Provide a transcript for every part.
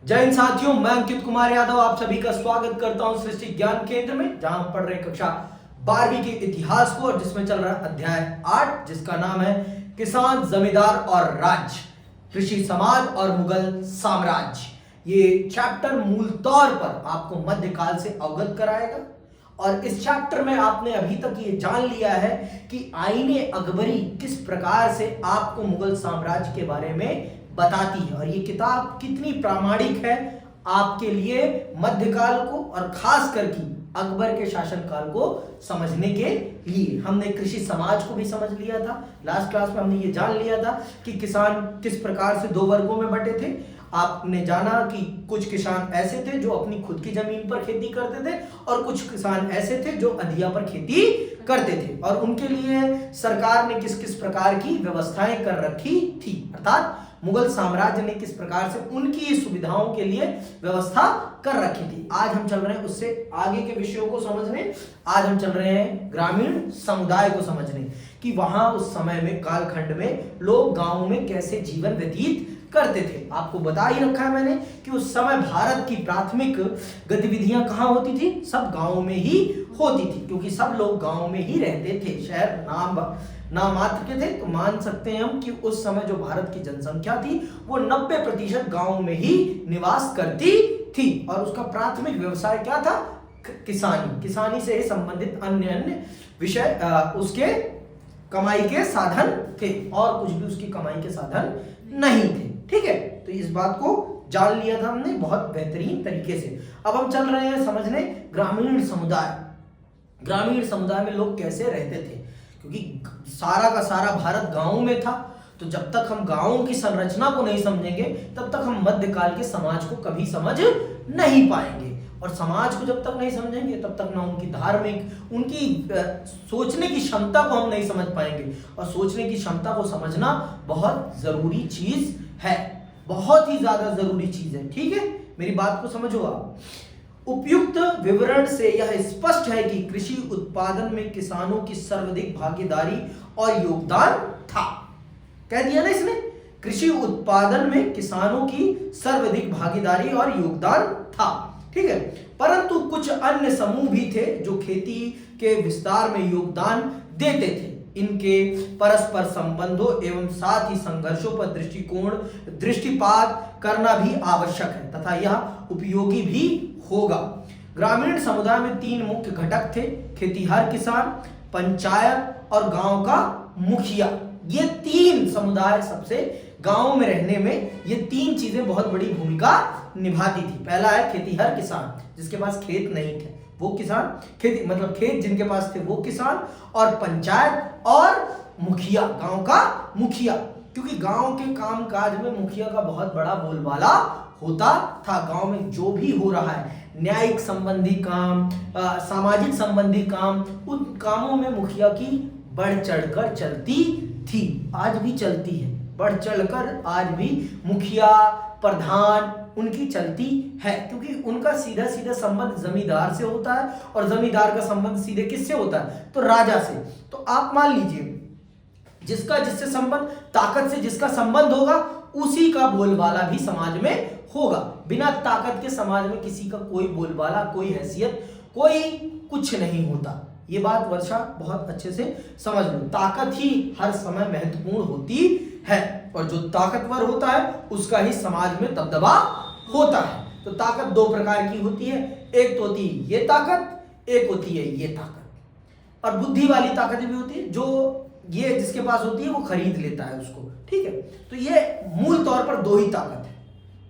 जय हिंद साथियों, मैं अंकित कुमार यादव आप सभी का स्वागत करता हूं सृष्टि ज्ञान केंद्र में, जहां हम पढ़ रहे कक्षा 12वीं के इतिहास को, और जिसमें चल रहा है अध्याय 8, जिसका नाम है किसान, जमींदार और राज्य, कृषि समाज और मुगल साम्राज्य। ये चैप्टर मूल तौर पर आपको मध्यकाल से अवगत कराएगा, और इस चैप्टर में आपने अभी तक ये जान लिया है कि आईने अकबरी किस प्रकार से आपको मुगल साम्राज्य के बारे में बताती है, और ये किताब कितनी प्रामाणिक है आपके लिए मध्यकाल को और खास करके अकबर के शासनकाल को समझने के लिए। हमने कृषि समाज को भी समझ लिया था लास्ट क्लास में। हमने ये जान लिया था कि किसान किस प्रकार से दो वर्गों में बंटे थे। आपने जाना कि कुछ किसान ऐसे थे जो अपनी खुद की जमीन पर खेती करते थे, और कुछ किसान ऐसे थे जो अधिया पर खेती करते थे, और उनके लिए सरकार ने किस किस प्रकार की व्यवस्थाएं कर रखी थी, अर्थात मुगल साम्राज्य ने किस प्रकार से उनकी सुविधाओं के लिए व्यवस्था कर रखी थी। आज हम चल रहे हैं उससे आगे के विषयों को समझने। आज हम चल रहे हैं ग्रामीण समुदाय को समझने कि वहां उस समय में, कालखंड में लोग गांवों में कैसे जीवन व्यतीत करते थे। आपको बता ही रखा है मैंने कि उस समय भारत की प्राथमिक गतिविधियां कहां होती थी? सब गांवों में ही होती थी, क्योंकि सब लोग गांव में ही रहते थे। शहर नाम मात्र के थे, तो मान सकते हैं हम कि उस समय जो भारत की जनसंख्या थी वो 90% गांव में ही निवास करती थी, और उसका प्राथमिक व्यवसाय क्या था? किसानी। किसानी से संबंधित अन्य विषय उसके कमाई के साधन थे, और कुछ भी उसकी कमाई के साधन नहीं थे। ठीक है, तो इस बात को जान लिया था हमने बहुत बेहतरीन तरीके से। अब हम चल रहे हैं समझने ग्रामीण समुदाय। ग्रामीण समुदाय में लोग कैसे रहते थे, क्योंकि सारा का सारा भारत गांवों में था। तो जब तक हम गांवों की संरचना को नहीं समझेंगे, तब तक हम मध्यकाल के समाज को कभी समझ नहीं पाएंगे, और समाज को जब तक नहीं समझेंगे तब तक ना उनकी धार्मिक, उनकी सोचने की क्षमता को हम नहीं समझ पाएंगे, और सोचने की क्षमता को समझना बहुत जरूरी चीज है, बहुत ही ज्यादा जरूरी चीज है। ठीक है, मेरी बात को समझो आप। उपयुक्त विवरण से यह स्पष्ट है कि कृषि उत्पादन में किसानों की सर्वाधिक भागीदारी और योगदान था। कह दिया ना इसने, कृषि उत्पादन में किसानों की सर्वाधिक भागीदारी और योगदान था। ठीक है, परंतु कुछ अन्य समूह भी थे जो खेती के विस्तार में योगदान देते थे। इनके परस्पर संबंधों एवं साथ ही संघर्षों पर दृष्टिपात करना भी आवश्यक है, तथा यह उपयोगी भी होगा। ग्रामीण समुदाय में 3 मुख्य घटक थे: खेतीहर किसान, पंचायत और गांव का मुखिया। ये 3 समुदाय सबसे गांव में रहने में ये 3 चीजें बहुत बड़ी भूमिका निभाती थी। पहला है खेतीहर किसान, जिसके पास खेत नहीं थे वो किसान, खेती मतलब खेत जिनके पास थे वो किसान, और पंचायत और मुखिया, गांव का मुखिया, क्योंकि गांव के कामकाज में मुखिया का बहुत बड़ा बोलबाला होता था। गांव में जो भी हो रहा है, न्यायिक संबंधी काम, सामाजिक संबंधी काम, उन कामों में मुखिया की बढ़ चढ़कर चलती थी, आज भी चलती है। बढ़ चढ़कर आज भी मुखिया, प्रधान उनकी चलती है, क्योंकि उनका सीधा सीधा संबंध जमींदार से होता है, और जमींदार का संबंध सीधे किससे होता है? तो राजा से। तो आप मान लीजिए, जिसका जिससे संबंध, ताकत से जिसका संबंध होगा, उसी का बोलबाला भी समाज में होगा। बिना ताकत के समाज में किसी का कोई बोलबाला, कोई हैसियत, कोई कुछ नहीं होता। ये बात वर्षा बहुत अच्छे से समझ लो। ताकत ही हर समय महत्वपूर्ण होती है, और जो ताकतवर होता है उसका ही समाज में दबदबा होता है। तो ताकत 2 प्रकार की होती है, एक तो होती है ये ताकत, एक होती है ये ताकत। और बुद्धि वाली ताकत भी होती है, जो ये जिसके पास होती है वो खरीद लेता है उसको। ठीक है, तो ये मूल तौर पर 2 ही ताकत है।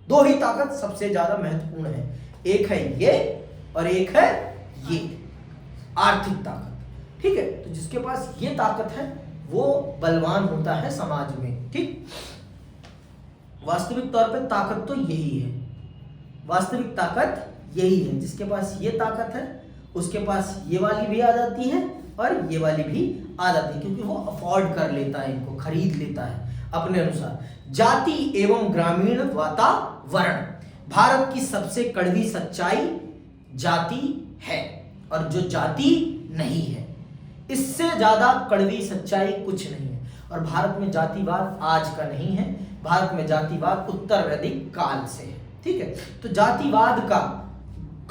2 ही ताकत सबसे ज्यादा महत्वपूर्ण है, एक है ये और एक है ये, आर्थिक ताकत। ठीक है, तो जिसके पास ये ताकत है वो बलवान होता है समाज में। ठीक, वास्तविक तौर पे ताकत तो यही है, वास्तविक ताकत यही है। जिसके पास ये ताकत है उसके पास ये वाली भी आ जाती है और ये वाली भी आ जाती है, क्योंकि वो अफोर्ड कर लेता है, इनको खरीद लेता है अपने अनुसार। जाति एवं ग्रामीण वातावरण। भारत की सबसे कड़वी सच्चाई जाति है, और जो जाति नहीं है, इससे ज्यादा कड़वी सच्चाई कुछ नहीं है। और भारत में जातिवाद आज का नहीं है, भारत में जातिवाद उत्तर वैदिक काल से है। ठीक है। तो जातिवाद का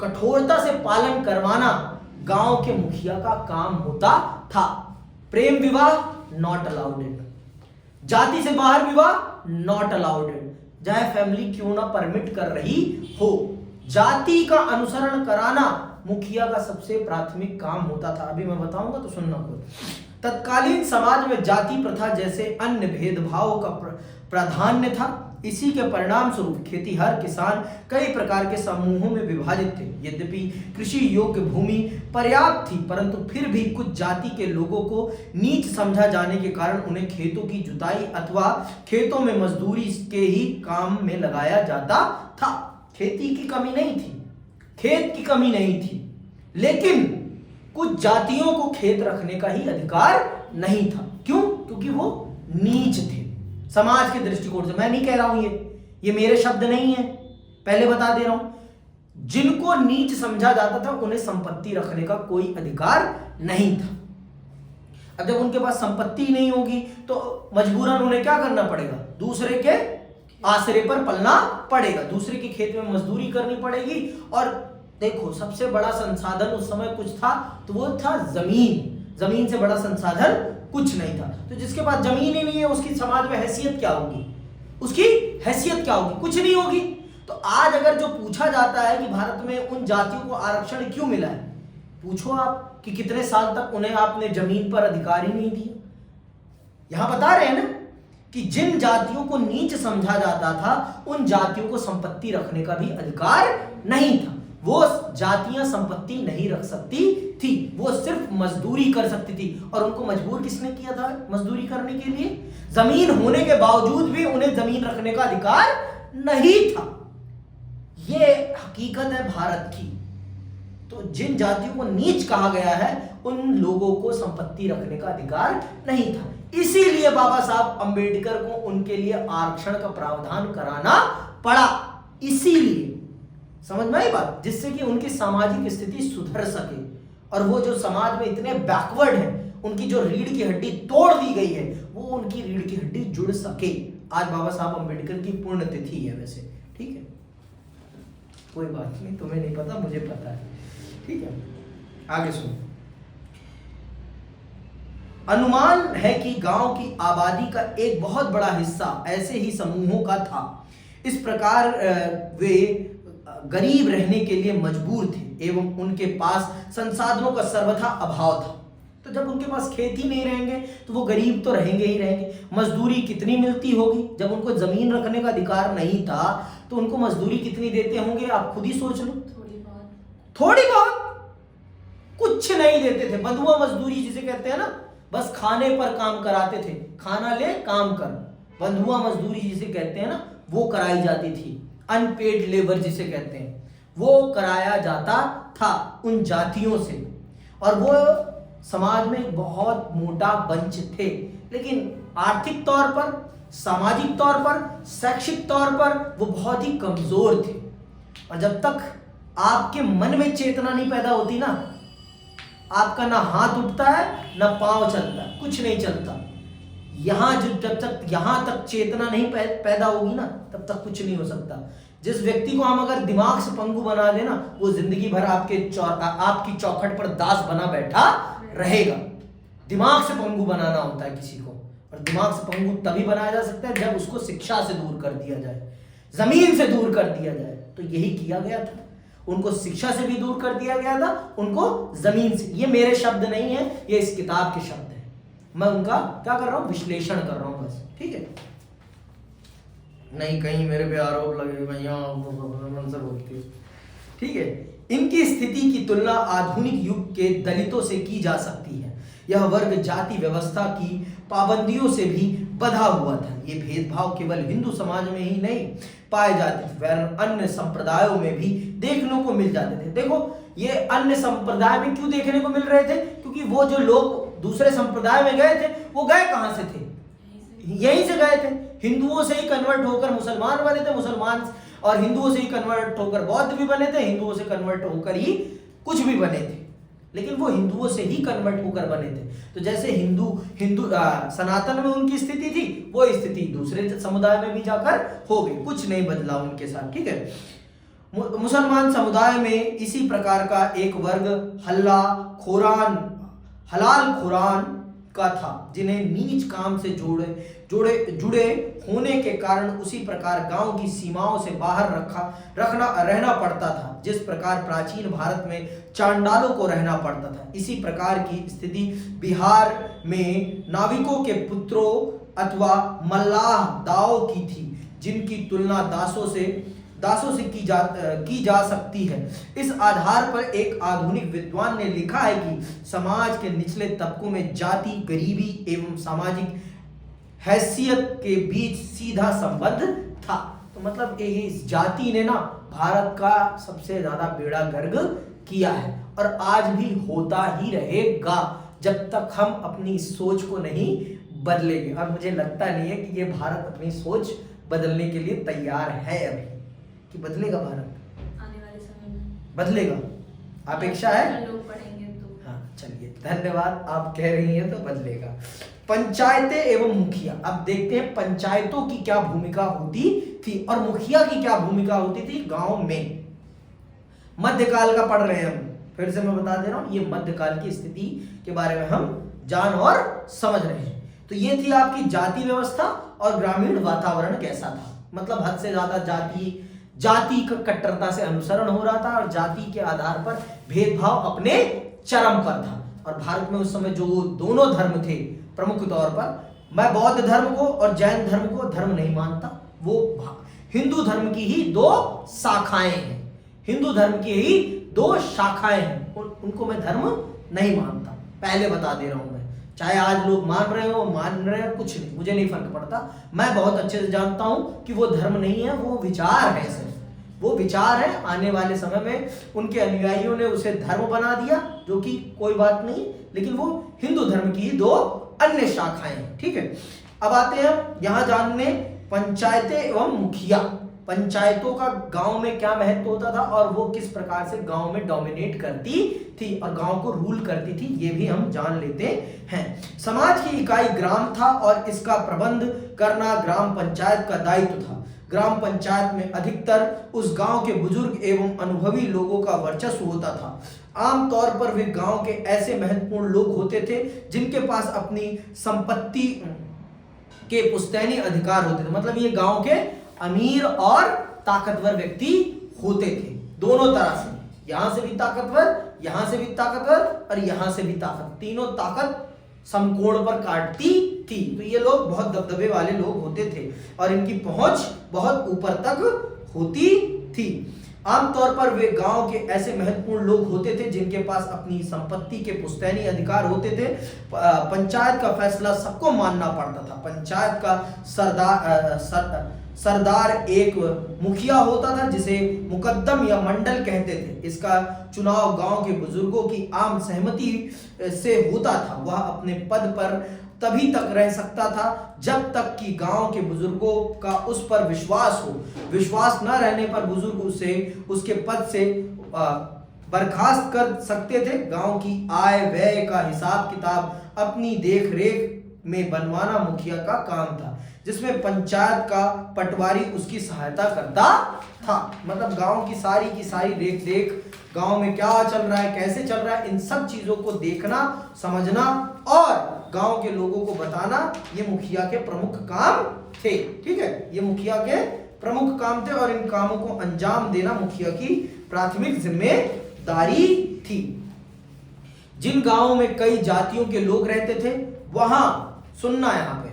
कठोरता से पालन करवाना गांव के मुखिया का काम होता था। प्रेम विवाह नॉट अलाउडेड, जाति से बाहर विवाह नॉट अलाउडेड, चाहे फैमिली क्यों ना परमिट कर रही हो। जाति का अनुसरण कराना मुखिया का सबसे प्राथमिक काम होता था। अभी मैं बताऊंगा तो सुनना खुद। तत्कालीन समाज में जाति प्रथा जैसे अन्य भेदभाव का प्राधान्य था। इसी के परिणाम स्वरूप खेतीहर किसान कई प्रकार के समूहों में विभाजित थे। यद्यपि कृषि योग्य भूमि पर्याप्त थी, परंतु फिर भी कुछ जाति के लोगों को नीच समझा जाने के कारण उन्हें खेतों की जुताई अथवा खेतों में मजदूरी के ही काम में लगाया जाता था। खेती की कमी नहीं थी, खेत की कमी नहीं थी, लेकिन कुछ जातियों को खेत रखने का ही अधिकार नहीं था। क्यों? क्योंकि वो नीच थे समाज के दृष्टिकोण से। मैं नहीं कह रहा हूं ये मेरे शब्द नहीं है, पहले बता दे रहा हूं। जिनको नीच समझा जाता था उन्हें संपत्ति रखने का कोई अधिकार नहीं था। अब जब उनके पास संपत्ति नहीं होगी तो मजबूरन उन्हें क्या करना पड़ेगा? दूसरे के आसरे पर पलना पड़ेगा, दूसरे के खेत में मजदूरी करनी पड़ेगी। और देखो, सबसे बड़ा संसाधन उस समय कुछ था तो वो था जमीन। जमीन से बड़ा संसाधन कुछ नहीं था। तो जिसके पास जमीन ही नहीं है उसकी समाज में हैसियत क्या होगी? उसकी हैसियत क्या होगी? कुछ नहीं होगी। तो आज अगर जो पूछा जाता है कि भारत में उन जातियों को आरक्षण क्यों मिला है, पूछो आप कि कितने साल तक उन्हें आपने जमीन पर अधिकार ही नहीं दिया। यहां बता रहे हैं ना कि जिन जातियों को नीच समझा जाता था उन जातियों को संपत्ति रखने का भी अधिकार नहीं था। वो जातियां संपत्ति नहीं रख सकती थी, वो सिर्फ मजदूरी कर सकती थी। और उनको मजबूर किसने किया था मजदूरी करने के लिए? जमीन होने के बावजूद भी उन्हें जमीन रखने का अधिकार नहीं था। ये हकीकत है भारत की। तो जिन जातियों को नीच कहा गया है उन लोगों को संपत्ति रखने का अधिकार नहीं था। इसीलिए बाबा साहब अंबेडकर को उनके लिए आरक्षण का प्रावधान कराना पड़ा। इसीलिए, समझ में आई बात? जिससे कि उनकी सामाजिक स्थिति सुधर सके और वो जो समाज में इतने बैकवर्ड हैं, उनकी जो रीढ़ की हड्डी तोड़ दी गई है, वो उनकी रीढ़ की हड्डी जुड़ सके। आज बाबा साहब अंबेडकर की पुण्यतिथि है वैसे, ठीक है, कोई बात नहीं, तुम्हें नहीं पता मुझे पता है, ठीक है। आगे सुनो। अनुमान है कि गांव की आबादी का एक बहुत बड़ा हिस्सा ऐसे ही समूहों का था। इस प्रकार वे गरीब रहने के लिए मजबूर थे एवं उनके पास संसाधनों का सर्वथा अभाव था। तो जब उनके पास खेती नहीं रहेंगे तो वो गरीब तो रहेंगे ही रहेंगे। मजदूरी कितनी मिलती होगी? जब उनको जमीन रखने का अधिकार नहीं था तो उनको मजदूरी कितनी देते होंगे? आप खुद ही सोच लो। थोड़ी बहुत, कुछ नहीं देते थे। बंधुआ मजदूरी जिसे कहते हैं ना, बस खाने पर काम कराते थे, खाना ले काम कर। बंधुआ मजदूरी जिसे कहते हैं ना, वो कराई जाती थी। अनपेड लेबर जिसे कहते हैं, वो कराया जाता था उन जातियों से। और वो समाज में एक बहुत मोटा बंच थे, लेकिन आर्थिक तौर पर, सामाजिक तौर पर, शैक्षिक तौर पर वो बहुत ही कमजोर थे। और जब तक आपके मन में चेतना नहीं पैदा होती ना, आपका ना हाथ उठता है ना पांव चलता है, कुछ नहीं चलता। जब तक यहां तक चेतना नहीं पैदा होगी ना, तब तक कुछ नहीं हो सकता। जिस व्यक्ति को हम अगर दिमाग से पंगु बना देना, वो जिंदगी भर आपकी चौखट पर दास बना बैठा रहेगा। दिमाग से पंगु बनाना होता है किसी को, और दिमाग से पंगु तभी बनाया जा सकता है जब उसको शिक्षा से दूर कर दिया जाए, जमीन से दूर कर दिया जाए। तो यही किया गया था, उनको शिक्षा से भी दूर कर दिया गया था, उनको जमीन से। ये मेरे शब्द नहीं है, ये इस किताब के शब्द है। मैं उनका क्या कर रहा हूं? विश्लेषण कर रहा हूं बस, ठीक है। नहीं कहीं मेरे पे आरोप लगे भैया मन से बोलती है, ठीक है। इनकी स्थिति की तुलना आधुनिक युग के दलितों से की जा सकती है। यह वर्ग जाति व्यवस्था की पाबंदियों से भी बंधा हुआ था। ये भेदभाव केवल हिंदू समाज में ही नहीं पाए जाते थे, वरन अन्य संप्रदायों में भी देखने को मिल जाते थे। देखो, ये अन्य संप्रदाय में क्यों देखने को मिल रहे थे? क्योंकि वो जो लोग दूसरे संप्रदाय में गए थे, वो गए कहां से थे? यहीं से गए थे। हिंदुओं से ही कन्वर्ट होकर मुसलमान बने थे, मुसलमान और हिंदुओं से ही कन्वर्ट होकर बौद्ध भी बने थे, हिंदुओं से कन्वर्ट होकर ही कुछ भी बने थे। लेकिन वो हिंदुओं से ही कन्वर्ट होकर बने थे। तो जैसे हिंदू हिंदू सनातन में उनकी स्थिति थी, वो स्थिति दूसरे समुदाय में भी जाकर हो गई, कुछ नहीं बदला उनके साथ, ठीक है। मुसलमान समुदाय में इसी प्रकार का एक वर्ग हलाल खुरान का था, जिन्हें नीच काम से जुड़े होने के कारण उसी प्रकार गांव की सीमाओं से बाहर रहना पड़ता था, जिस प्रकार प्राचीन भारत में चांडालों को रहना पड़ता था। इसी प्रकार की स्थिति बिहार में नाविकों के पुत्रों अथवा मल्लाह दाओ की थी, जिनकी तुलना दासों से की जा सकती है। इस आधार पर एक आधुनिक विद्वान ने लिखा है कि समाज के निचले तबकों में जाति, गरीबी एवं सामाजिक हैसियत के बीच सीधा संबंध था। तो मतलब इस जाति ने ना भारत का सबसे ज्यादा बेड़ा गर्क किया है, और आज भी होता ही रहेगा जब तक हम अपनी सोच को नहीं बदलेंगे। और मुझे लगता नहीं है कि ये भारत अपनी सोच बदलने के लिए तैयार है अभी, कि बदलेगा भारत आने वाले समय में, बदलेगा, अपेक्षा है, लोग पढ़ेंगे तो। हाँ चलिए, धन्यवाद, आप कह रही हैं तो बदलेगा। पंचायतें एवं मुखिया, अब देखते हैं पंचायतों की क्या भूमिका होती थी और मुखिया की क्या भूमिका होती थी गांव में। मध्यकाल का पढ़ रहे हैं हम, फिर से मैं बता दे रहा हूं, ये मध्यकाल की स्थिति के बारे में हम जान और समझ रहे हैं। तो ये थी आपकी जाति व्यवस्था और ग्रामीण वातावरण कैसा था, मतलब हद से ज्यादा जाति का कट्टरता से अनुसरण हो रहा था और जाति के आधार पर भेदभाव अपने चरम पर था। और भारत में उस समय जो दोनों धर्म थे प्रमुख तौर पर, मैं बौद्ध धर्म को और जैन धर्म को धर्म नहीं मानता, वो हिंदू धर्म की ही दो शाखाएं हैं, हिंदू धर्म की ही दो शाखाएं हैं, उनको मैं धर्म नहीं मानता, पहले बता दे रहा हूं मैं। चाहे आज लोग मान रहे हो कुछ नहीं, मुझे नहीं फर्क पड़ता। मैं बहुत अच्छे से जानता हूं कि वो धर्म नहीं है, वो विचार है, सिर्फ वो विचार है। आने वाले समय में उनके अनुयायियों ने उसे धर्म बना दिया, जो कि कोई बात नहीं, लेकिन वो हिंदू धर्म की ही दो अन्य शाखाएं हैं, ठीक है। अब आते हैं यहां जानने पंचायतें एवं मुखिया। पंचायतों का गांव में क्या महत्व होता था और वो किस प्रकार से गांव में डोमिनेट करती थी और गांव को रूल करती थी, ये भी हम जान लेते हैं। समाज की इकाई ग्राम था और इसका प्रबंध करना ग्राम पंचायत का दायित्व था। ग्राम पंचायत में अधिकतर उस गांव के बुजुर्ग एवं अनुभवी लोगों का वर्चस्व होता था। आमतौर पर वे गांव के ऐसे महत्वपूर्ण लोग होते थे जिनके पास अपनी संपत्ति के पुश्तैनी अधिकार होते थे, मतलब ये गांव के अमीर और ताकतवर व्यक्ति होते थे, दोनों तरह से, यहां से भी ताकतवर, यहां से भी ताकतवर और यहां से भी ताकत, तीनों ताकत समकोण पर काटती थी। तो ये लोग बहुत दबदबे वाले लोग होते थे और इनकी पहुंच बहुत ऊपर तक होती थी। आमतौर पर वे गांव के ऐसे महत्वपूर्ण लोग होते थे जिनके पास अपनी संपत्ति के पुश्तैनी अधिकार होते थे। पंचायत का फैसला सबको मानना पड़ता था। पंचायत का सरदार एक मुखिया होता था जिसे मुकद्दम या मंडल कहते थे। इसका चुनाव गांव के बुजुर्गों की आम सहमति से होता था। वह अपने पद पर तभी तक रह सकता था जब तक कि गांव के बुजुर्गों का उस पर विश्वास हो। विश्वास न रहने पर बुजुर्ग उसे उसके पद से बर्खास्त कर सकते थे। गांव की आय व्यय का हिसाब किताब अपनी देख रेख में बनवाना मुखिया का काम था, जिसमें पंचायत का पटवारी उसकी सहायता करता था। मतलब गांव की सारी रेख देख, गांव में क्या चल रहा है, कैसे चल रहा है, इन सब चीजों को देखना, समझना और गांव के लोगों को बताना, ये मुखिया के प्रमुख काम थे। ठीक है, ये मुखिया के प्रमुख काम थे और इन कामों को अंजाम देना मुखिया की प्राथमिक जिम्मेदारी थी। जिन गांवों में कई जातियों के लोग रहते थे, वहां सुनना, यहाँ पे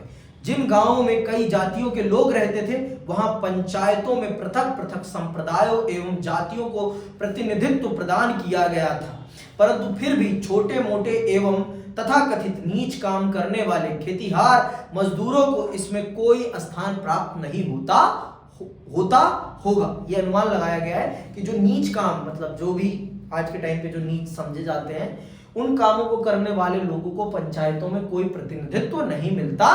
जिन गांवों में कई जातियों के लोग रहते थे वहां पंचायतों में पृथक पृथक संप्रदायों एवं जातियों को प्रतिनिधित्व प्रदान किया गया था। परंतु फिर भी छोटे मोटे एवं तथाकथित नीच काम करने वाले खेतीहार मजदूरों को इसमें कोई स्थान प्राप्त नहीं होता होगा। यह अनुमान लगाया गया है कि जो नीच काम, मतलब जो भी आज के टाइम पे जो नीच समझे जाते हैं, उन कामों को करने वाले लोगों को पंचायतों में कोई प्रतिनिधित्व नहीं मिलता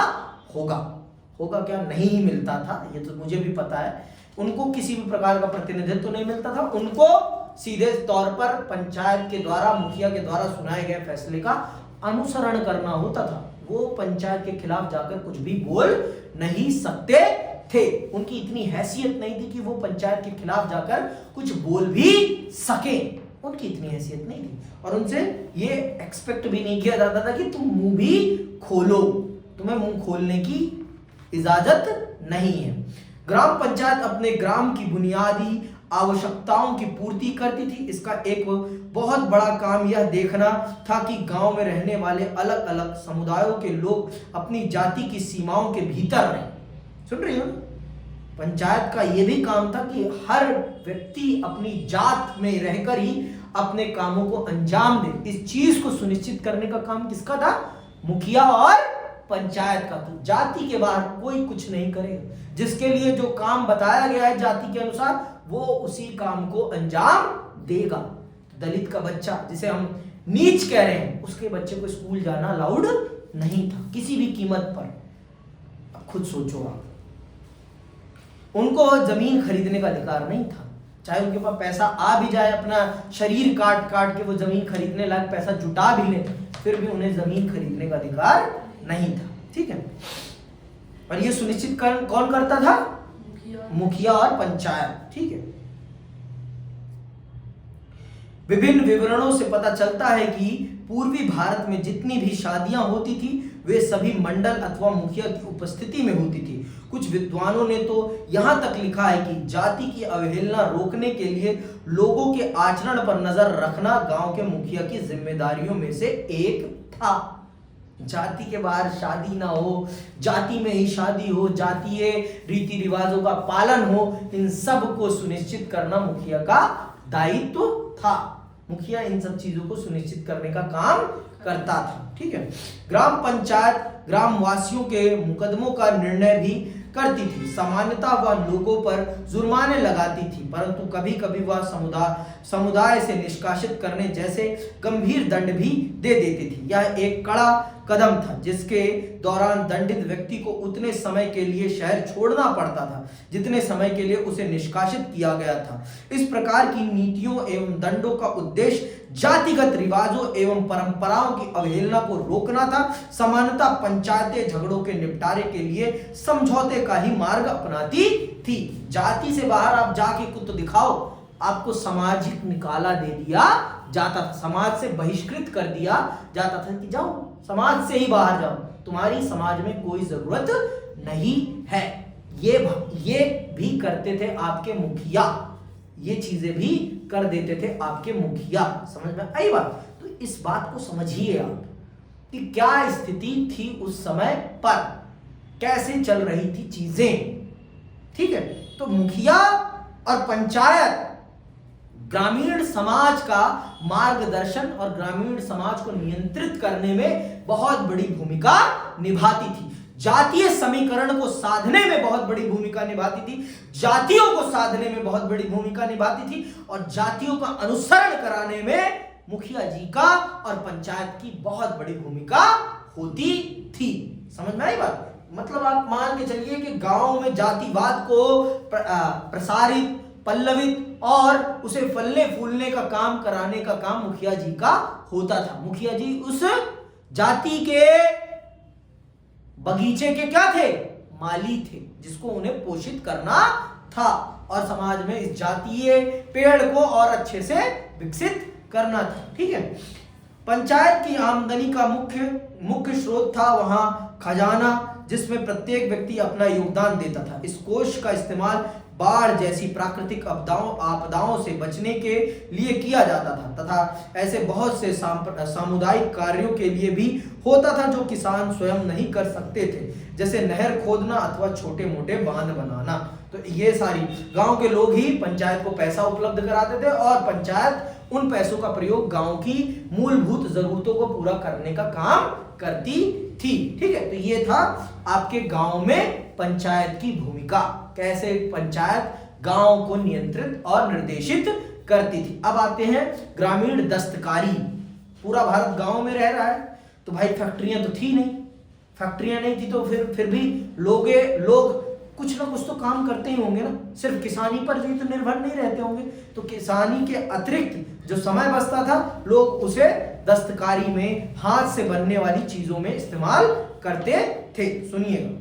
होगा क्या, नहीं मिलता था, ये तो मुझे भी पता है। उनको किसी भी प्रकार का प्रतिनिधित्व नहीं मिलता था। उनको सीधे तौर पर पंचायत के द्वारा, मुखिया के द्वारा सुनाए गए फैसले का अनुसरण करना होता था। वो पंचायत के खिलाफ जाकर कुछ भी बोल नहीं सकते थे। उनकी इतनी हैसियत नहीं थी कि वो पंचायत के खिलाफ जाकर कुछ बोल भी सके, उनकी इतनी हैसियत नहीं थी। और उनसे ये एक्सपेक्ट भी नहीं किया जाता था कि तुम मुंह भी खोलो, तुम्हें मुंह खोलने की इजाजत नहीं है। ग्राम पंचायत अपने ग्राम की बुनियादी आवश्यकताओं की पूर्ति करती थी। इसका एक बहुत बड़ा काम यह देखना था कि गांव में रहने वाले अलग अलग समुदायों के लोग अपनी जाति की सीमाओं के भीतर रहें। सुन रही हो? पंचायत का यह भी काम था कि हर व्यक्ति अपनी जात में रहकर ही अपने कामों को अंजाम दे। इस चीज को सुनिश्चित करने का काम किसका था? मुखिया और पंचायत का। तो जाति के बाहर कोई कुछ नहीं करेगा। जिसके लिए जो काम बताया गया है जाति के अनुसार, वो उसी काम को अंजाम देगा। दलित का बच्चा, जिसे हम नीच कह रहे हैं, उसके बच्चे को स्कूल जाना अलाउड नहीं था किसी भी कीमत पर। अब खुद सोचो आप, उनको जमीन खरीदने का अधिकार नहीं था। चाहे उनके पास पैसा आ भी जाए, अपना शरीर काट काट के वो जमीन खरीदने लायक पैसा जुटा भी ले, फिर भी उन्हें जमीन खरीदने का अधिकार नहीं था। ठीक है। और ये सुनिश्चित कौन करता था? मुखिया और पंचायत। ठीक है। विभिन्न विवरणों से पता चलता है कि पूर्वी भारत में जितनी भी शादियां होती थी, वे सभी मंडल अथवा मुखिया की उपस्थिति में होती थी। कुछ विद्वानों ने तो यहां तक लिखा है कि जाति की अवहेलना रोकने के लिए लोगों के आचरण पर नजर रखना गांव के मुखिया की जिम्मेदारियों में से एक था। जाति के बाहर शादी ना हो, जाति में ही शादी हो, जातीय रीति रिवाजों का पालन हो, इन सब को सुनिश्चित करना मुखिया का दायित्व था। मुखिया इन सब चीजों को सुनिश्चित करने का काम करता था। ठीक है। ग्राम पंचायत ग्रामवासियों के मुकदमों का निर्णय भी करती थी। सामान्यतः वह लोगों पर जुर्माने लगाती थी, परंतु कभी कभी वह समुदाय से निष्कासित करने जैसे गंभीर दंड भी दे देती थी। यह एक कड़ा कदम था जिसके दौरान दंडित व्यक्ति को उतने समय के लिए शहर छोड़ना पड़ता था जितने समय के लिए उसे निष्कासित किया गया था। इस प्रकार की नीतियों एवं दंडों का उद्देश्य जातिगत रिवाजों एवं परंपराओं की अवहेलना को रोकना था। सामान्यतः पंचायतें झगड़ों के निपटारे के लिए समझौते का ही मार्ग अपनाती थी। जाति से बाहर आप जाके कुछ दिखाओ, आपको सामाजिक निकाला दे दिया जाता था, समाज से बहिष्कृत कर दिया जाता था कि जाओ समाज से ही बाहर जाओ, तुम्हारी समाज में कोई जरूरत नहीं है। ये भी करते थे आपके मुखिया, ये चीजें भी कर देते थे आपके मुखिया। समझ में आई बात? तो इस बात को समझिए आप कि क्या स्थिति थी उस समय पर, कैसे चल रही थी चीजें। ठीक है। तो मुखिया और पंचायत ग्रामीण समाज का मार्गदर्शन और ग्रामीण समाज को नियंत्रित करने में बहुत बड़ी भूमिका निभाती थी। जातीय समीकरण को साधने में बहुत बड़ी भूमिका निभाती थी, जातियों को साधने में बहुत बड़ी भूमिका निभाती थी, और जातियों का अनुसरण कराने में मुखिया जी का और पंचायत की बहुत बड़ी भूमिका होती थी। समझ में आई बात? मतलब आप मान के चलिए कि गांव में जातिवाद को प्रसारित, पल्लवित और उसे फलने फूलने का काम कराने का काम मुखिया जी का होता था। मुखिया जी उस जाति के बगीचे के क्या थे? माली थे, जिसको उन्हें पोषित करना था और समाज में इस जातीय पेड़ को और अच्छे से विकसित करना था। ठीक है। पंचायत की आमदनी का मुख्य स्रोत था वहां खजाना, जिसमें प्रत्येक व्यक्ति अपना योगदान देता था। इस कोष का इस्तेमाल बाढ़ जैसी प्राकृतिक आपदाओं से बचने के लिए किया जाता था तथा ऐसे बहुत से सामुदायिक कार्यों के लिए भी होता था जो किसान स्वयं नहीं कर सकते थे, जैसे नहर खोदना अथवा छोटे मोटे बांध बनाना। तो ये सारी गांव के लोग ही पंचायत को पैसा उपलब्ध कराते थे और पंचायत उन पैसों का प्रयोग गांव की मूलभूत जरूरतों को पूरा करने का काम करती थी। ठीक है। तो ये था आपके गांव में पंचायत की भूमिका, कैसे पंचायत गांव को नियंत्रित और निर्देशित करती थी। अब आते हैं ग्रामीण दस्तकारी। पूरा भारत गांव में रह रहा है, तो भाई फैक्ट्रियां तो थी नहीं, फैक्ट्रियां नहीं थी तो फिर भी लोग कुछ ना कुछ तो काम करते ही होंगे ना, सिर्फ किसानी पर भी तो निर्भर नहीं रहते होंगे। तो किसानी के अतिरिक्त जो समय बचता था लोग उसे दस्तकारी में, हाथ से बनने वाली चीजों में इस्तेमाल करते थे। सुनिएगा,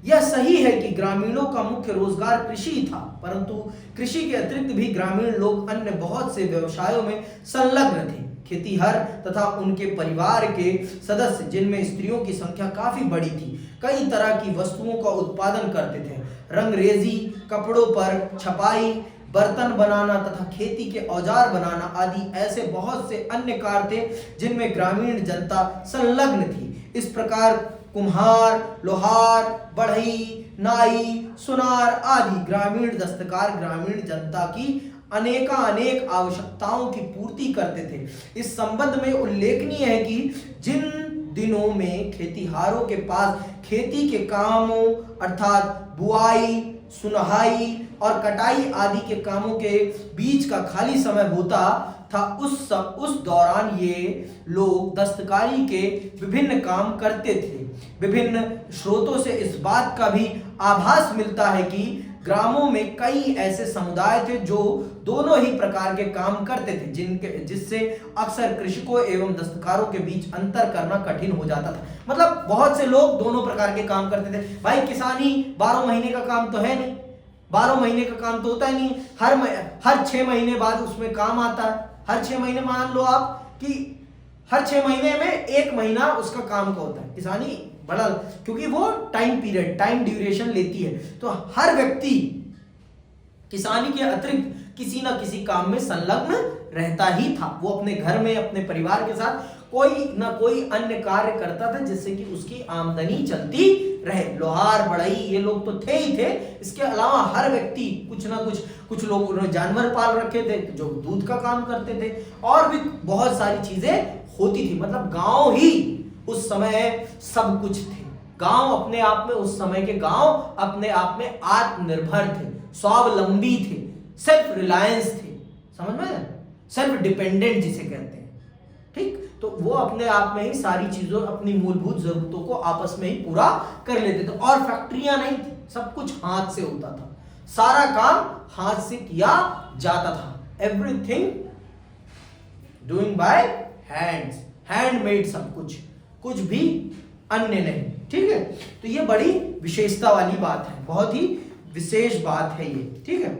यह सही है कि ग्रामीणों का मुख्य रोजगार कृषि था, परंतु कृषि के अतिरिक्त भी ग्रामीण लोग अन्य बहुत से व्यवसायों में संलग्न थे। खेतीहर तथा उनके परिवार के सदस्य, जिनमें स्त्रियों की संख्या काफी बड़ी थी, कई तरह की वस्तुओं का उत्पादन करते थे। रंगरेजी, कपड़ों पर छपाई, बर्तन बनाना तथा खेती के औजार बनाना आदि ऐसे बहुत से अन्य कार्य थे जिनमें ग्रामीण जनता संलग्न थी। इस प्रकार कुम्हार, लोहार, बढ़ई, नाई, सुनार आदि ग्रामीण दस्तकार ग्रामीण जनता की अनेक आवश्यकताओं की पूर्ति करते थे। इस संबंध में उल्लेखनीय है कि जिन दिनों में खेतीहारों के पास खेती के कामों अर्थात बुआई, सुनहाई और कटाई आदि के कामों के बीच का खाली समय होता था, उस दौरान ये लोग दस्तकारी के विभिन्न काम करते थे। विभिन्न स्रोतों से इस बात का भी आभास मिलता है कि ग्रामों में कई ऐसे समुदाय थे जो दोनों ही प्रकार के काम करते थे, जिससे अक्सर कृषकों एवं दस्तकारों के बीच अंतर करना कठिन हो जाता था। मतलब बहुत से लोग दोनों प्रकार के काम करते थे। भाई किसानी 12 महीने का काम तो है नहीं, 12 महीने का काम तो होता ही नहीं, हर 6 महीने बाद उसमें काम आता है। हर 6 महीने मान लो आप कि हर 6 महीने में 1 महीना उसका काम का होता है किसानी, बड़ा, क्योंकि वो टाइम पीरियड, टाइम ड्यूरेशन लेती है। तो हर व्यक्ति किसानी के अतिरिक्त किसी ना किसी काम में संलग्न रहता ही था। वो अपने घर में अपने परिवार के साथ कोई ना कोई अन्य कार्य करता था जिससे कि उसकी आमदनी चलती रहे। लोहार, बढ़ई ये लोग तो थे ही थे, इसके अलावा हर व्यक्ति कुछ लोग जानवर पाल रखे थे जो दूध का काम करते थे, और भी बहुत सारी चीजें होती थी। मतलब गांव ही उस समय सब कुछ थे। गांव अपने आप में, उस समय के गांव अपने आप में आत्मनिर्भर थे, स्वावलंबी थे, सेल्फ रिलायंस थे। समझ में, सेल्फ डिपेंडेंट जिसे कहते हैं, ठीक। तो वो अपने आप में ही सारी चीजों, अपनी मूलभूत जरूरतों को आपस में ही पूरा कर लेते थे। और फैक्ट्रियां नहीं थी, सब कुछ हाथ से होता था, सारा काम हाथ से किया जाता था। Everything doing by hands, handmade सब कुछ, कुछ भी अन्य नहीं, ठीक है। तो ये बड़ी विशेषता वाली बात है, बहुत ही विशेष बात है ये, ठीक है,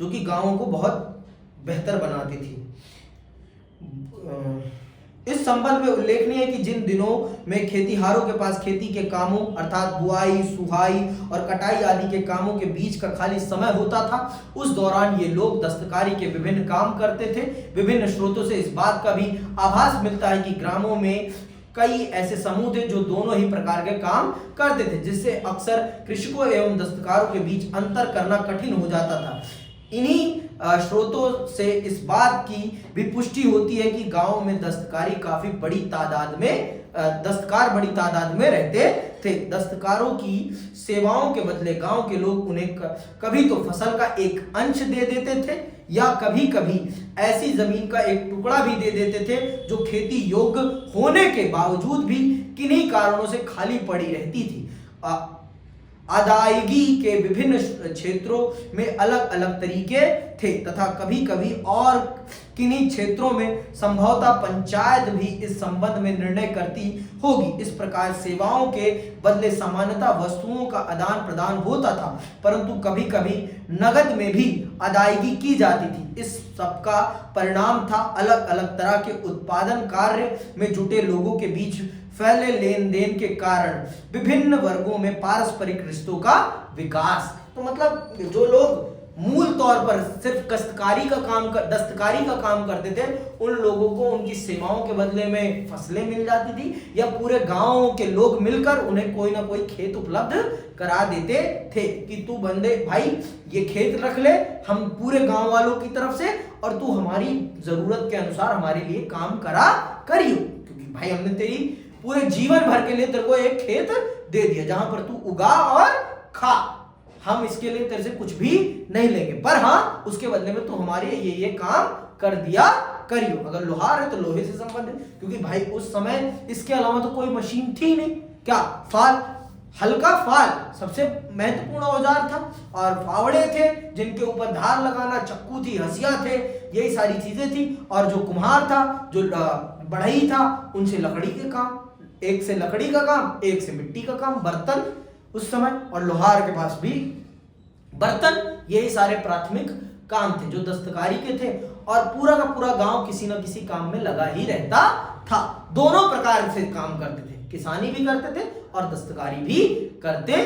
जो कि गांवों को बहुत बेहतर बनाती थी। इस संबंध में उल्लेखनीय है कि जिन दिनों में खेतीहारों के पास खेती के कामों अर्थात बुआई, सुहाई और कटाई आदि के कामों के बीच का खाली समय होता था, उस दौरान ये लोग दस्तकारी के विभिन्न काम करते थे। विभिन्न स्रोतों से इस बात का भी आभास मिलता है कि ग्रामों में कई ऐसे समूह थे जो दोनों ही प्रकार के काम करते थे, जिससे अक्सर कृषकों एवं दस्तकारों के बीच अंतर करना कठिन हो जाता था। इन्हीं स्रोतों से इस बात की भी पुष्टि होती है कि गांव में दस्तकार बड़ी तादाद में रहते थे। दस्तकारों की सेवाओं के बदले गांव के लोग उन्हें कभी तो फसल का एक अंश दे देते थे, या कभी कभी ऐसी जमीन का एक टुकड़ा भी दे देते थे जो खेती योग्य होने के बावजूद भी किन्हीं कारणों से खाली पड़ी रहती थी। अदायगी के विभिन्न क्षेत्रों में अलग अलग तरीके थे तथा कभी कभी और किन्हीं क्षेत्रों में संभवतः पंचायत भी इस संबंध में निर्णय करती होगी। इस प्रकार सेवाओं के बदले सामान्यतः वस्तुओं का आदान प्रदान होता था, परंतु कभी कभी नगद में भी अदायगी की जाती थी। इस सबका परिणाम था अलग अलग तरह के उत्पादन कार्य में जुटे लोगों के बीच फैले लेन देन के कारण विभिन्न वर्गों में पारस्परिक रिश्तों का विकास। तो मतलब जो लोग मूल तौर पर सिर्फ दस्तकारी का काम करते थे, उन लोगों को उनकी सेवाओं के बदले में फसलें मिल जाती थी, या पूरे गांव के लोग मिलकर उन्हें कोई ना कोई खेत उपलब्ध करा देते थे कि तू बंदे भाई ये खेत रख ले हम पूरे गांव वालों की तरफ से, और तू हमारी जरूरत के अनुसार हमारे लिए काम करियो, क्योंकि भाई हमने तेरी पूरे जीवन भर के लिए तेरे को एक खेत दे दिया जहां पर तू उगा और खा, हम इसके लिए तेरे से कुछ भी नहीं लेंगे, पर हाँ उसके बदले में तू हमारे ये काम कर दिया करियो। अगर लोहार है तो लोहे से संबंधित, क्योंकि भाई उस समय इसके अलावा तो कोई मशीन थी नहीं, क्या फाल हल्का फाल सबसे महत्वपूर्ण औजार था, और फावड़े थे जिनके ऊपर धार लगाना, चक्कू थी, हसिया थे, यही सारी चीजें थी। और जो कुम्हार था, जो बढ़ई था, उनसे लकड़ी के काम, एक से लकड़ी का काम, एक से मिट्टी का काम, बर्तन उस समय, और लोहार के पास भी बर्तन, यही सारे प्राथमिक काम थे जो दस्तकारी के थे। और पूरा का पूरा गांव किसी न किसी काम में लगा ही रहता था। दोनों प्रकार से काम करते थे, किसानी भी करते थे और दस्तकारी भी करते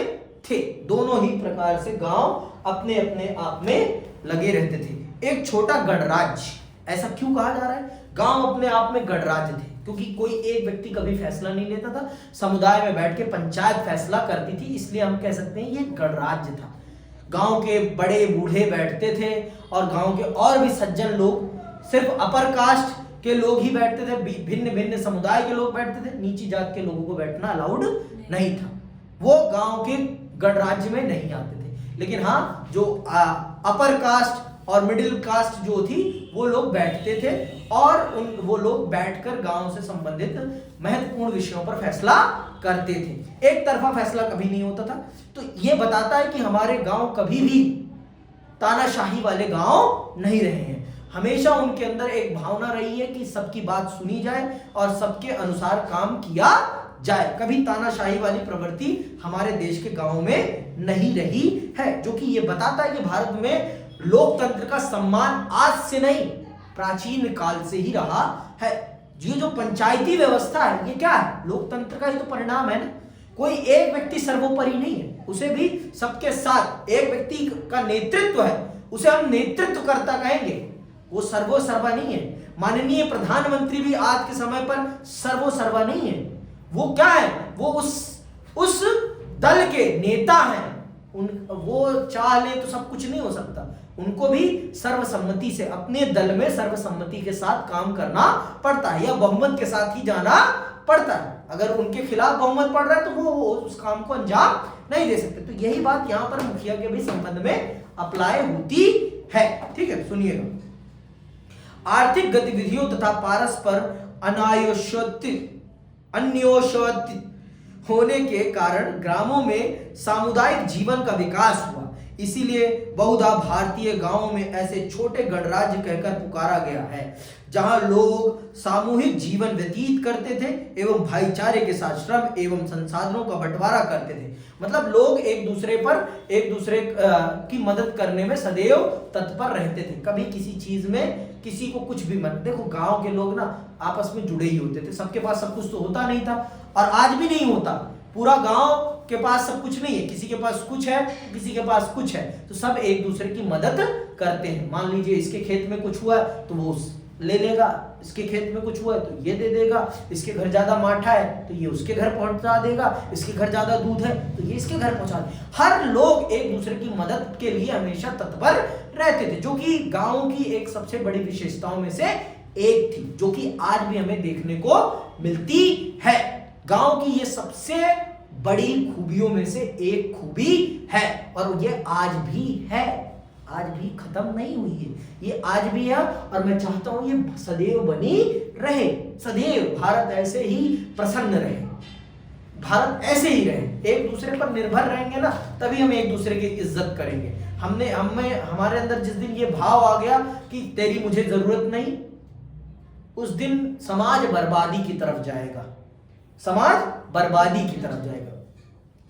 थे। दोनों ही प्रकार से गांव अपने अपने आप में लगे रहते थे। एक छोटा गणराज्य, ऐसा क्यों कहा जा रहा है? गांव अपने आप में गणराज्य थे क्योंकि कोई एक व्यक्ति कभी फैसला नहीं लेता था, समुदाय में बैठ के पंचायत फैसला करती थी, इसलिए हम कह सकते हैं ये गणराज्य था। गांव के बड़े बूढ़े बैठते थे और गांव के और भी सज्जन लोग, सिर्फ अपर कास्ट के लोग ही बैठते थे, भिन्न भिन्न समुदाय के लोग बैठते थे, नीची जात के लोगों को बैठना अलाउड नहीं था। वो गांव के गणराज्य में नहीं आते थे। लेकिन हाँ, जो अपर कास्ट और मिडिल कास्ट जो थी वो लोग बैठते थे, और वो लोग बैठकर गांव से संबंधित महत्वपूर्ण विषयों पर फैसला करते थे। एक तरफा फैसला कभी नहीं होता था। तो ये बताता है कि हमारे गांव कभी भी तानाशाही वाले गांव नहीं रहे हैं। हमेशा उनके अंदर एक भावना रही है कि सबकी बात सुनी जाए और सबके अनुसार काम किया जाए। कभी तानाशाही वाली प्रवृत्ति हमारे देश के गांव में नहीं रही है, जो कि ये बताता है कि भारत में लोकतंत्र का सम्मान आज से नहीं, प्राचीन काल से ही रहा है। ये जो पंचायती व्यवस्था है, ये क्या है? लोकतंत्र का ही तो परिणाम है ना। कोई एक व्यक्ति सर्वोपरि नहीं है, उसे भी सबके साथ, एक व्यक्ति का नेतृत्व है, उसे हम नेतृत्वकर्ता कहेंगे, वो सर्वोसर्वा नहीं है। माननीय प्रधानमंत्री भी आज के समय पर सर्वोसर्वा नहीं है। वो क्या है? वो उस दल के नेता हैं। वो चाह ले तो सब कुछ नहीं हो सकता, उनको भी सर्वसम्मति से, अपने दल में सर्वसम्मति के साथ काम करना पड़ता है, या बहुमत के साथ ही जाना पड़ता है। अगर उनके खिलाफ बहुमत पड़ रहा है तो वो उस काम को अंजाम नहीं दे सकते। तो यही बात यहाँ पर मुखिया के भी संबंध में अप्लाई होती है। ठीक है, सुनिएगा। आर्थिक गतिविधियों तथा पारस्पर अन्योन्यता होने के कारण ग्रामों में सामुदायिक जीवन का विकास हुआ। इसीलिए बहुधा भारतीय गांवों में ऐसे छोटे गणराज्य कहकर पुकारा गया है, जहां लोग सामूहिक जीवन व्यतीत करते थे एवं भाईचारे के साथ श्रम एवं संसाधनों का बंटवारा करते थे। मतलब लोग एक दूसरे की मदद करने में सदैव तत्पर रहते थे। कभी किसी चीज में किसी को कुछ भी मत, देखो गांव के लोग ना आपस में जुड़े ही होते थे। सबके पास सब कुछ तो होता नहीं था, और आज भी नहीं होता। पूरा गांव के पास सब कुछ नहीं है, किसी के पास कुछ है, किसी के पास कुछ है, तो सब एक दूसरे की मदद करते हैं। मान लीजिए इसके खेत में कुछ हुआ तो वो ले लेगा, इसके खेत में कुछ हुआ तो ये दे देगा, इसके घर ज्यादा माठा है तो ये उसके घर पहुंचा देगा, इसके घर ज्यादा दूध है तो ये इसके घर पहुंचा देगा। हर लोग एक दूसरे की मदद के लिए हमेशा तत्पर रहते थे, जो कि गांव की एक सबसे बड़ी विशेषताओं में से एक थी, जो कि आज भी हमें देखने को मिलती है। गांव की ये सबसे बड़ी खूबियों में से एक खूबी है, और ये आज भी है, आज भी खत्म नहीं हुई है, ये आज भी है। और मैं चाहता हूं ये सदैव बनी रहे, सदैव भारत ऐसे ही प्रसन्न रहे, भारत ऐसे ही रहे। एक दूसरे पर निर्भर रहेंगे ना, तभी हम एक दूसरे की इज्जत करेंगे। हमारे अंदर जिस दिन ये भाव आ गया कि तेरी मुझे जरूरत नहीं, उस दिन समाज बर्बादी की तरफ जाएगा, समाज बर्बादी की तरफ जाएगा।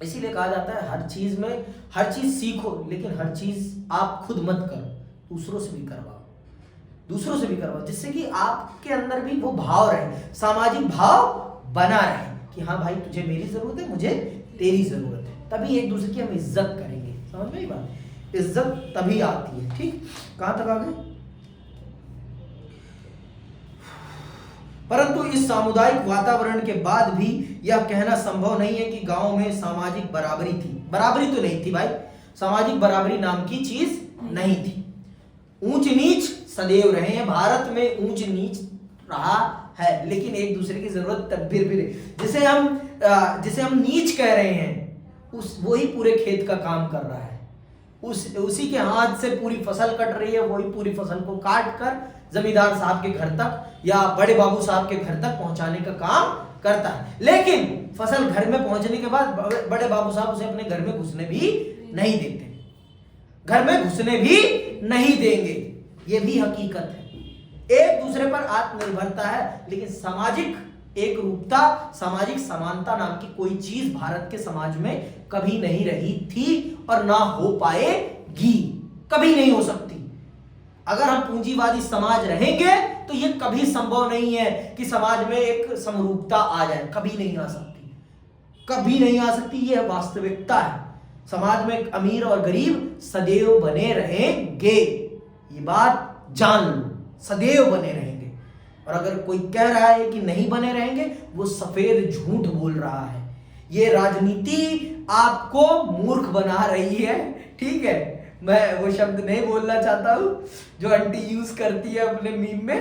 इसीलिए कहा जाता है हर चीज सीखो, लेकिन हर चीज आप खुद मत करो, दूसरों से भी करवाओ, जिससे कि आपके अंदर भी वो भाव रहे, सामाजिक भाव बना रहे कि हाँ भाई तुझे मेरी जरूरत है, मुझे तेरी जरूरत है, तभी एक दूसरे की हम इज्जत करेंगे। समझ में बात? इज्जत तभी आती है। ठीक, कहां तक आ गए? परंतु इस सामुदायिक वातावरण के बाद भी यह कहना संभव नहीं है कि गांव में सामाजिक बराबरी थी। बराबरी तो नहीं थी भाई, सामाजिक बराबरी नाम की चीज नहीं थी। ऊंच नीच सदैव रहे हैं, भारत में ऊंच नीच रहा है, लेकिन एक दूसरे की जरूरत तब भी जिसे हम नीच कह रहे हैं, वही पूरे खेत का काम कर रहा है, उसी के हाथ से पूरी फसल कट रही है, वही पूरी फसल को काट कर जमींदार साहब के घर तक या बड़े बाबू साहब के घर तक पहुंचाने का काम करता है। लेकिन फसल घर में पहुंचने के बाद बड़े बाबू साहब उसे अपने घर में घुसने भी नहीं देते, घर में घुसने भी नहीं देंगे। ये भी हकीकत है। एक दूसरे पर आत्मनिर्भरता है, लेकिन सामाजिक एक रूपता, सामाजिक समानता नाम की कोई चीज भारत के समाज में कभी नहीं रही थी और ना हो पाएगी, कभी नहीं हो सकती। अगर हम पूंजीवादी समाज रहेंगे तो यह कभी संभव नहीं है कि समाज में एक समरूपता आ जाए, कभी नहीं आ सकती, कभी नहीं आ सकती। यह वास्तविकता है। समाज में अमीर और गरीब सदैव बने रहेंगे, ये बात जान लो, सदैव बने रहेंगे। और अगर कोई कह रहा है कि नहीं बने रहेंगे, वो सफेद झूठ बोल रहा है। ये राजनीति आपको मूर्ख बना रही है, ठीक है। मैं वो शब्द नहीं बोलना चाहता हूं जो आंटी यूज करती है अपने मीम में,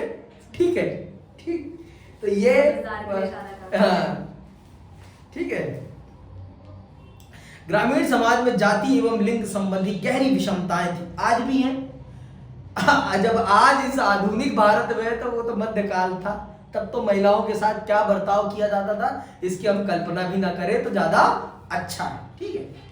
ठीक है, ठीक। तो ये ठीक है। ग्रामीण समाज में जाति एवं लिंग संबंधी गहरी विषमताएं थी, आज भी हैं। जब आज इस आधुनिक भारत में, तो वो तो मध्यकाल था, तब तो महिलाओं के साथ क्या बर्ताव किया जाता था इसकी हम कल्पना भी ना करें तो ज्यादा अच्छा है, ठीक है।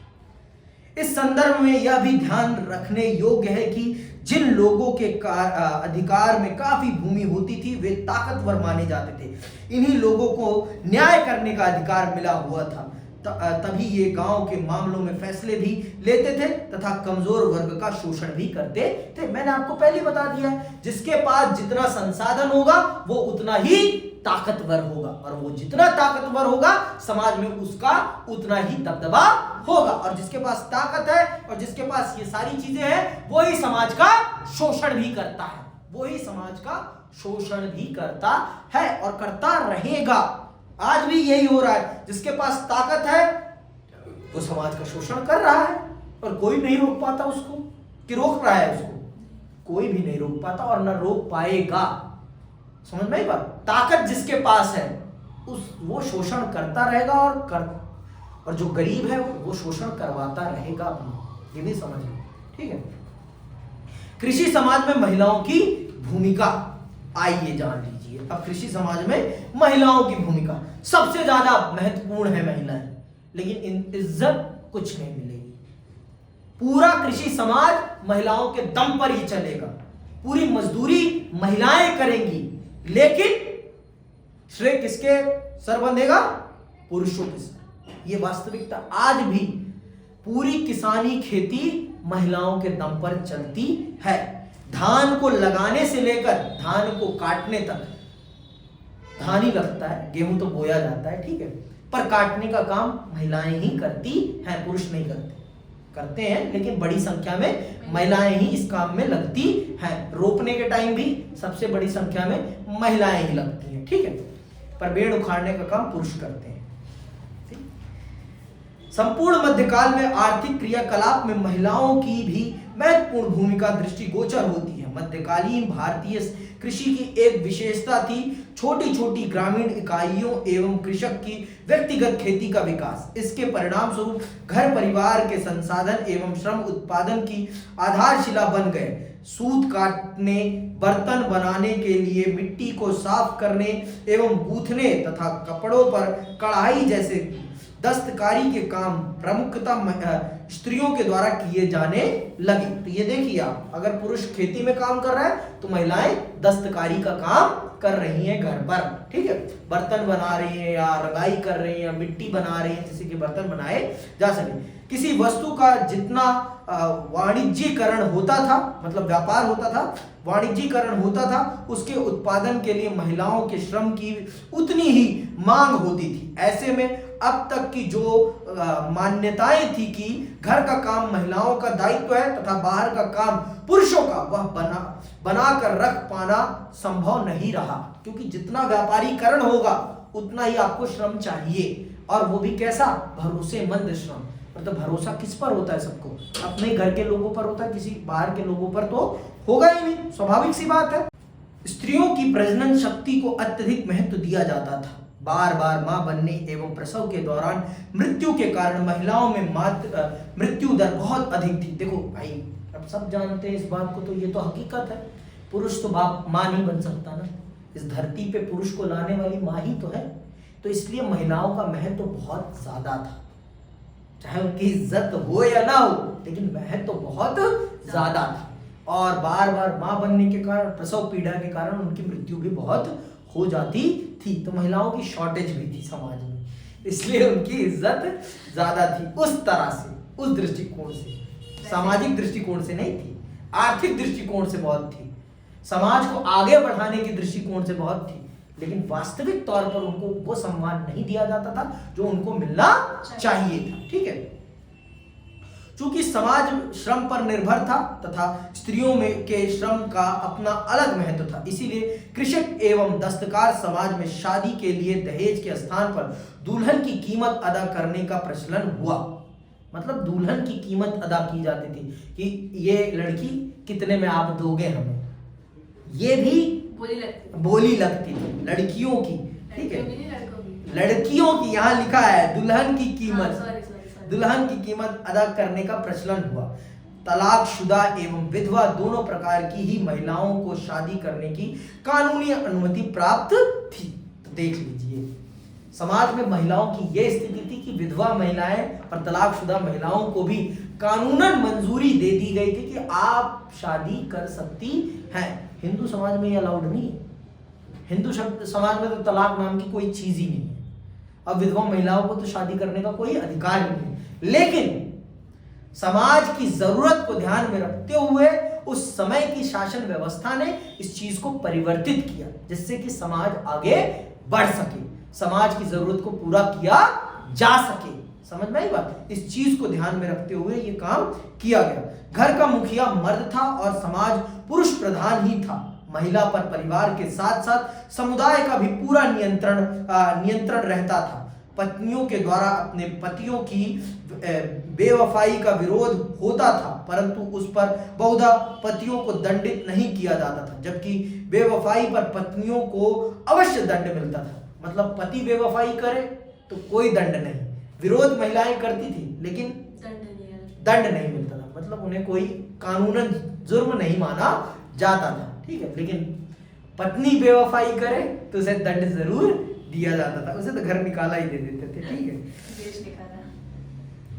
इस संदर्भ में यह भी ध्यान रखने योग्य है कि जिन लोगों के अधिकार में काफी भूमि होती थी वे ताकतवर माने जाते थे। इन्हीं लोगों को न्याय करने का अधिकार मिला हुआ था, तभी ये गांव के मामलों में फैसले भी लेते थे तथा कमजोर वर्ग का शोषण भी करते थे। मैंने आपको पहले बता दिया है, जिसके पास जितना संसाधन होगा वो उतना ही ताकतवर होगा, और वो जितना ताकतवर होगा समाज में उसका उतना ही दबदबा होगा। और जिसके पास ताकत है और जिसके पास ये सारी चीजें हैं, वो ही समाज का शोषण भी करता है, वो ही समाज का शोषण भी करता है और करता रहेगा। आज भी यही हो रहा है। जिसके पास ताकत है वो समाज का शोषण कर रहा है और कोई नहीं रोक पाता उसको, कि रोक रहा है उसको, कोई भी नहीं रोक पाता और ना रोक पाएगा। समझ में आई बात? ताकत जिसके पास है वो शोषण करता रहेगा और जो गरीब है वो शोषण करवाता रहेगा अपना, ये भी समझ लो, ठीक है। कृषि समाज में महिलाओं की भूमिका आइए जान लीजिए। अब कृषि समाज में महिलाओं की भूमिका सबसे ज्यादा महत्वपूर्ण है महिलाएं, लेकिन इज्जत कुछ नहीं मिलेगी। पूरा कृषि समाज महिलाओं के दम पर ही चलेगा, पूरी मजदूरी महिलाएं करेंगी, लेकिन श्रेय किसके सर बंधेगा? पुरुषों के सर। ये वास्तविकता आज भी पूरी किसानी खेती महिलाओं के दम पर चलती है। धान को लगाने से लेकर धान को काटने तक, धान ही लगता है, गेहूं तो बोया जाता है, ठीक है, पर काटने का काम महिलाएं ही करती हैं, पुरुष नहीं करते। करते हैं लेकिन बड़ी संख्या में महिलाएं ही इस काम में लगती हैं। रोपने के टाइम भी सबसे बड़ी संख्या में महिलाएं ही लगती हैं, ठीक है, पर पेड़ उखाड़ने का काम पुरुष करते हैं। संपूर्ण मध्यकाल में आर्थिक क्रियाकलाप में महिलाओं की भी महत्वपूर्ण भूमिका दृष्टिगोचर होती है। मध्यकालीन भारतीय कृषि की एक विशेषता थी छोटी छोटी ग्रामीण इकाइयों एवं कृषक की व्यक्तिगत खेती का विकास। इसके परिणाम स्वरूप घर परिवार के संसाधन एवं श्रम उत्पादन की आधारशिला बन गए। सूत काटने, बर्तन बनाने के लिए मिट्टी को साफ करने एवं गूंथने तथा कपड़ों पर कढ़ाई जैसे दस्तकारी के काम प्रमुखतः स्त्रियों के द्वारा किए जाने लगे। तो ये देखिए आप, अगर पुरुष खेती में काम कर रहा है तो महिलाएं दस्तकारी का काम कर रही हैं घर पर, ठीक है, बर्तन बना रही हैं या रंगाई कर रही हैं या मिट्टी बना रही हैं जिससे कि बर्तन बनाए जा सके। किसी वस्तु का जितना वाणिज्यीकरण होता था, मतलब व्यापार होता था, वाणिज्यीकरण होता था, उसके उत्पादन के लिए महिलाओं के श्रम की उतनी ही मांग होती थी। ऐसे में अब तक की जो मान्यताएं थी कि घर का काम महिलाओं का दायित्व है तथा बाहर का काम पुरुषों का, वह बना कर रख पाना संभव नहीं रहा, क्योंकि जितना व्यापारीकरण होगा उतना ही आपको श्रम चाहिए, और वो भी कैसा? भरोसेमंद श्रम। मतलब भरोसा किस पर होता है? सबको अपने घर के लोगों पर होता है, किसी बाहर के लोगों पर तो होगा ही नहीं, स्वाभाविक सी बात है। स्त्रियों की प्रजनन शक्ति को अत्यधिक महत्व दिया जाता था। बार बार मां बनने एवं प्रसव के दौरान मृत्यु के कारण महिलाओं में मृत्यु दर बहुत अधिक थी। देखो भाई, अब सब जानते हैं इस बात को, तो ये तो हकीकत है। पुरुष तो बाप मां नहीं बन सकता ना, इस धरती पे पुरुष को लाने वाली मां ही तो है। तो इसलिए महिलाओं का महत्व तो बहुत ज्यादा था, चाहे उनकी इज्जत हो या ना हो, लेकिन महत्व तो बहुत ज्यादा था। और बार बार मां बनने के कारण, प्रसव पीड़ा के कारण उनकी मृत्यु भी बहुत हो जाती थी। तो महिलाओं की शॉर्टेज भी थी समाज में, इसलिए उनकी इज्जत ज्यादा थी। उस तरह से, उस दृष्टिकोण से, सामाजिक दृष्टिकोण से नहीं थी, आर्थिक दृष्टिकोण से बहुत थी, समाज को आगे बढ़ाने के दृष्टिकोण से बहुत थी, लेकिन वास्तविक तौर पर उनको वो सम्मान नहीं दिया जाता था जो उनको मिलना चाहिए था। ठीक है, चूंकि समाज श्रम पर निर्भर था तथा स्त्रियों में के श्रम का अपना अलग महत्व था, इसीलिए कृषक एवं दस्तकार समाज में शादी के लिए दहेज के स्थान पर दुल्हन की कीमत अदा करने का प्रचलन हुआ। मतलब दुल्हन की कीमत अदा की जाती थी कि ये लड़की कितने में आप दोगे हमें, ये भी बोली लगती थी लड़कियों की। ठीक है, लड़कियों की, यहाँ लिखा है दुल्हन की कीमत, दुल्हन की कीमत अदा करने का प्रचलन हुआ। तलाकशुदा एवं विधवा दोनों प्रकार की ही महिलाओं को शादी करने की कानूनी अनुमति प्राप्त थी। तो देख लीजिए, समाज में महिलाओं की यह स्थिति थी कि विधवा महिलाएं और तलाकशुदा महिलाओं को भी कानूनन मंजूरी दे दी गई थी कि आप शादी कर सकती हैं। हिंदू समाज में ये अलाउड नहीं है, हिंदू समाज में तो तलाक नाम की कोई चीज ही नहीं है। अब विधवा महिलाओं को तो शादी करने का कोई अधिकार ही नहीं, लेकिन समाज की जरूरत को ध्यान में रखते हुए उस समय की शासन व्यवस्था ने इस चीज को परिवर्तित किया, जिससे कि समाज आगे बढ़ सके, समाज की जरूरत को पूरा किया जा सके। समझ में आई बात? इस चीज को ध्यान में रखते हुए ये काम किया गया। घर का मुखिया मर्द था और समाज पुरुष प्रधान ही था। महिला पर परिवार के साथ साथ समुदाय का भी पूरा नियंत्रण रहता था। पत्नियों के द्वारा अपने पतियों की बेवफाई का विरोध होता था, परंतु उस पर बहुधा पतियों को दंडित नहीं किया जाता था, जबकि बेवफाई पर पत्नियों को अवश्य दंड मिलता था। मतलब पति बेवफाई करे तो कोई दंड नहीं, विरोध महिलाएं करती थी लेकिन दंड नहीं मिलता था, मतलब उन्हें कोई कानूनन जुर्म नहीं माना जाता था। ठीक है, लेकिन पत्नी बेवफाई करे तो उसे दंड जरूर दिया जाता था, उसे तो घर निकाला ही दे देते थे। ठीक है, देश निकाला,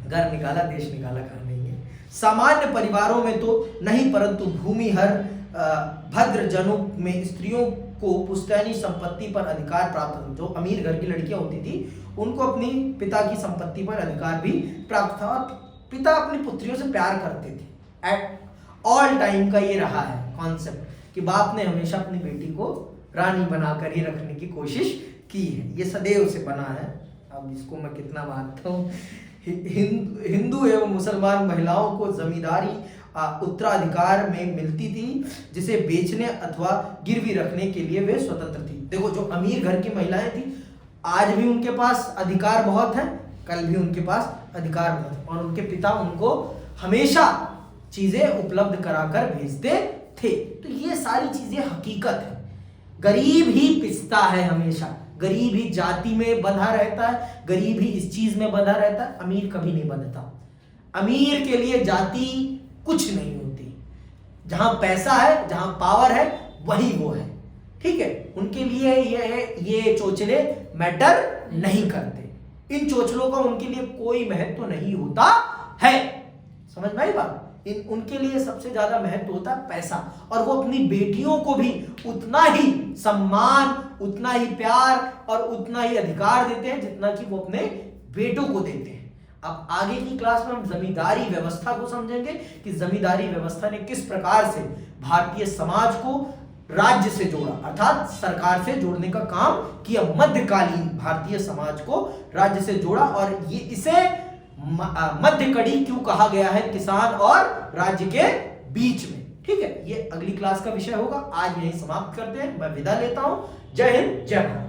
घर निकाला देश निकाला कर देंगे। सामान्य परिवारों में तो नहीं, परंतु भूमिहर भद्र जनों में स्त्रियों को पुश्तैनी संपत्ति पर अधिकार प्राप्त था। जो अमीर घर की लड़कियां होती थी उनको अपनी पिता की संपत्ति पर अधिकार भी प्राप्त था, और पिता अपनी पुत्रियों से प्यार करते थे। एट ऑल टाइम का ये रहा है कॉन्सेप्ट कि बाप ने हमेशा अपनी बेटी को रानी बनाकर ही रखने की कोशिश की है, ये सदैव से बना है। अब इसको मैं कितना मानता हूँ, हिंदू एवं मुसलमान महिलाओं को जमींदारी उत्तराधिकार में मिलती थी, जिसे बेचने अथवा गिरवी रखने के लिए वे स्वतंत्र थी। देखो, जो अमीर घर की महिलाएं थी आज भी उनके पास अधिकार बहुत है, कल भी उनके पास अधिकार बहुत है, और उनके पिता उनको हमेशा चीजें उपलब्ध कराकर भेजते थे। तो ये सारी चीजें हकीकत है। गरीब ही पिसता है हमेशा, गरीब ही जाति में बंधा रहता है, गरीब ही इस चीज में बंधा रहता है, अमीर कभी नहीं बंधता। अमीर के लिए जाति कुछ नहीं होती, जहां पैसा है, जहां पावर है, वही वो है। ठीक है, उनके लिए ये चोचले मैटर नहीं करते, इन चोचलों का उनके लिए कोई महत्व नहीं होता है। समझ में आई बात? उनके लिए सबसे ज्यादा महत्व होता है पैसा, और वो अपनी बेटियों को भी उतना ही सम्मान, उतना ही प्यार और उतना ही अधिकार देते हैं जितना कि वो अपने बेटों को देते हैं। अब आगे की क्लास में हम जमींदारी व्यवस्था को समझेंगे कि जमींदारी व्यवस्था ने किस प्रकार से भारतीय समाज को राज्य से जोड़ा, अर्थात सरकार से जोड़ने का काम किया। मध्यकालीन भारतीय समाज को राज्य से जोड़ा, और ये इसे मध्य कड़ी क्यों कहा गया है किसान और राज्य के बीच में। ठीक है, ये अगली क्लास का विषय होगा। आज यही समाप्त करते हैं, मैं विदा लेता हूं। जय हिंद, जय भारत।